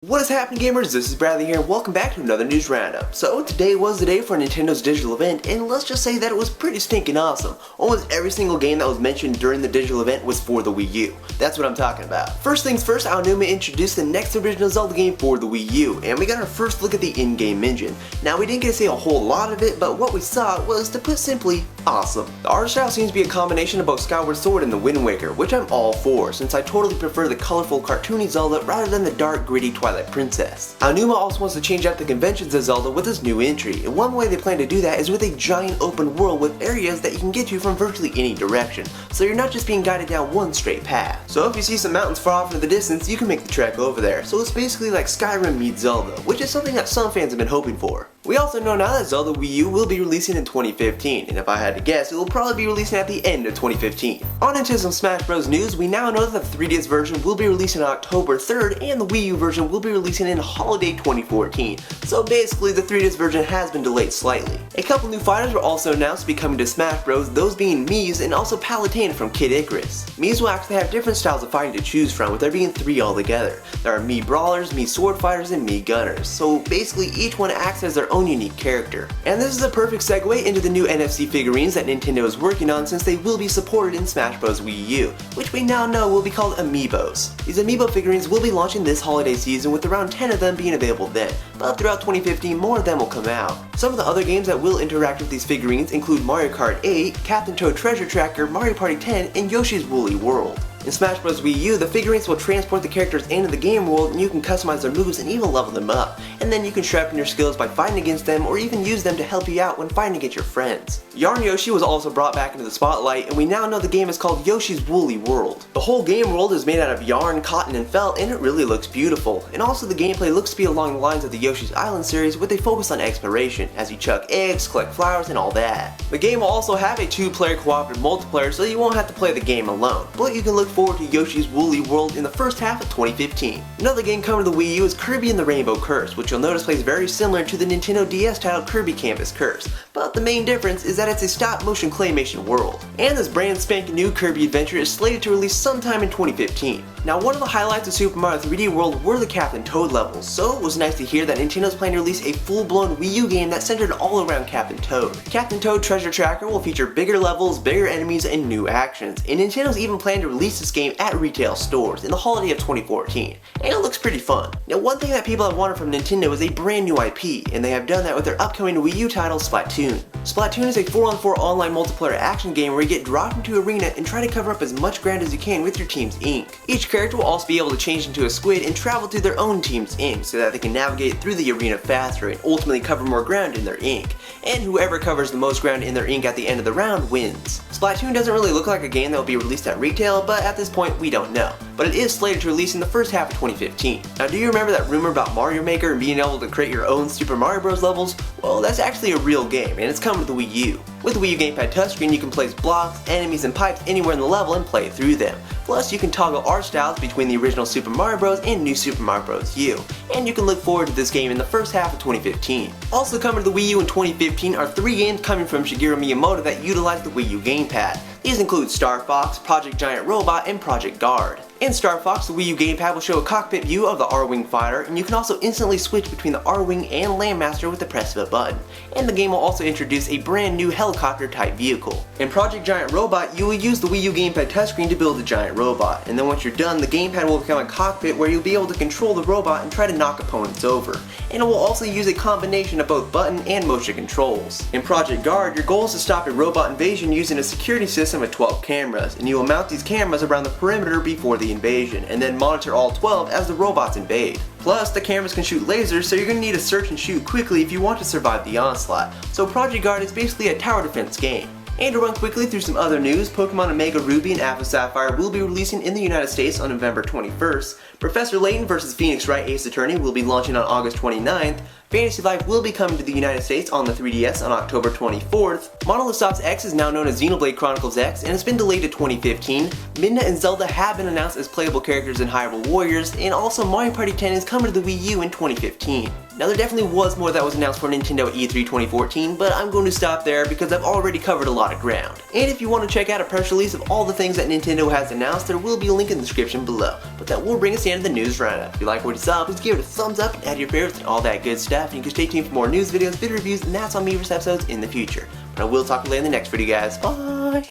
What is happening, gamers? This is Bradley here and welcome back to another news roundup. So today was the day for Nintendo's digital event, and let's just say that it was pretty stinking awesome. Almost every single game that was mentioned during the digital event was for the Wii U. That's what I'm talking about. First things first, Aonuma introduced the next original Zelda game for the Wii U, and we got our first look at the in-game engine. Now we didn't get to see a whole lot of it, but what we saw was, to put simply, awesome. The art style seems to be a combination of both Skyward Sword and the Wind Waker, which I'm all for, since I totally prefer the colorful cartoony Zelda rather than the dark gritty Twilight Princess. Aonuma also wants to change up the conventions of Zelda with this new entry, and one way they plan to do that is with a giant open world with areas that you can get to from virtually any direction, so you're not just being guided down one straight path. So if you see some mountains far off in the distance, you can make the trek over there, so it's basically like Skyrim meets Zelda, which is something that some fans have been hoping for. We also know now that Zelda Wii U will be releasing in 2015, and if I had to guess, it will probably be releasing at the end of 2015. On into some Smash Bros. News, we now know that the 3DS version will be releasing on October 3rd, and the Wii U version will be releasing in holiday 2014. So basically, the 3DS version has been delayed slightly. A couple new fighters were also announced to be coming to Smash Bros., those being Mii's and also Palutena from Kid Icarus. Mii's will actually have different styles of fighting to choose from, with there being 3 altogether. There are Mii Brawlers, Mii Sword Fighters, and Mii Gunners, so basically each one acts as their own unique character. And this is a perfect segue into the new NFC figurines that Nintendo is working on, since they will be supported in Smash Bros. Wii U, which we now know will be called Amiibos. These Amiibo figurines will be launching this holiday season, with around 10 of them being available then, but throughout 2015 more of them will come out. Some of the other games that will interact with these figurines include Mario Kart 8, Captain Toad Treasure Tracker, Mario Party 10, and Yoshi's Woolly World. In Smash Bros. Wii U, the figurines will transport the characters into the game world, and you can customize their moves and even level them up. And then you can sharpen your skills by fighting against them, or even use them to help you out when fighting against your friends. Yarn Yoshi was also brought back into the spotlight, and we now know the game is called Yoshi's Woolly World. The whole game world is made out of yarn, cotton, and felt, and it really looks beautiful. And also the gameplay looks to be along the lines of the Yoshi's Island series, with a focus on exploration, as you chuck eggs, collect flowers, and all that. The game will also have a 2-player cooperative multiplayer, so you won't have to play the game alone, but you can look forward to Yoshi's Woolly World in the first half of 2015. Another game coming to the Wii U is Kirby and the Rainbow Curse, which you'll notice plays very similar to the Nintendo DS title Kirby Canvas Curse, but the main difference is that it's a stop-motion claymation world. And this brand spanking new Kirby adventure is slated to release sometime in 2015. Now, one of the highlights of Super Mario 3D World were the Captain Toad levels, so it was nice to hear that Nintendo's planning to release a full-blown Wii U game that centered all around Captain Toad. Captain Toad Treasure Tracker will feature bigger levels, bigger enemies, and new actions, and Nintendo's even planning to release this game at retail stores in the holiday of 2014, and it looks pretty fun. Now, one thing that people have wanted from Nintendo is a brand new IP, and they have done that with their upcoming Wii U title Splatoon. Splatoon is a 4-on-4 online multiplayer action game where you get dropped into an arena and try to cover up as much ground as you can with your team's ink. Each character will also be able to change into a squid and travel through their own team's ink so that they can navigate through the arena faster and ultimately cover more ground in their ink. And whoever covers the most ground in their ink at the end of the round wins. Splatoon doesn't really look like a game that will be released at retail, but at this point we don't know. But it is slated to release in the first half of 2015. Now, do you remember that rumor about Mario Maker and being able to create your own Super Mario Bros. Levels? Well, that's actually a real game, and it's coming to the Wii U. With the Wii U gamepad touchscreen, you can place blocks, enemies, and pipes anywhere in the level and play through them. Plus, you can toggle art styles between the original Super Mario Bros. And New Super Mario Bros. U. And you can look forward to this game in the first half of 2015. Also coming to the Wii U in 2015 are 3 games coming from Shigeru Miyamoto that utilize the Wii U gamepad. These include Star Fox, Project Giant Robot, and Project Guard. In Star Fox, the Wii U gamepad will show a cockpit view of the R-Wing fighter, and you can also instantly switch between the R-Wing and Landmaster with the press of a button. And the game will also introduce a brand new helicopter type vehicle. In Project Giant Robot, you will use the Wii U gamepad touchscreen to build a giant robot, and then once you're done, the gamepad will become a cockpit where you'll be able to control the robot and try to knock opponents over. And it will also use a combination of both button and motion controls. In Project Guard, your goal is to stop a robot invasion using a security system of 12 cameras, and you will mount these cameras around the perimeter before the invasion, and then monitor all 12 as the robots invade. Plus, the cameras can shoot lasers, so you're going to need to search and shoot quickly if you want to survive the onslaught. So Project Guard is basically a tower defense game. And to run quickly through some other news, Pokemon Omega Ruby and Alpha Sapphire will be releasing in the United States on November 21st, Professor Layton vs. Phoenix Wright Ace Attorney will be launching on August 29th, Fantasy Life will be coming to the United States on the 3DS on October 24th. Monolith Soft's X is now known as Xenoblade Chronicles X and it's been delayed to 2015. Midna and Zelda have been announced as playable characters in Hyrule Warriors, and also Mario Party 10 is coming to the Wii U in 2015. Now there definitely was more that was announced for Nintendo at E3 2014, but I'm going to stop there because I've already covered a lot of ground. And if you want to check out a press release of all the things that Nintendo has announced, there will be a link in the description below. But that will bring us to the end of the news roundup. If you like what you saw, please give it a thumbs up and add your favorites and all that good stuff. And you can stay tuned for more news videos, video reviews, and that's on Miiverse episodes in the future. But I will talk to you later in the next video, guys. Bye!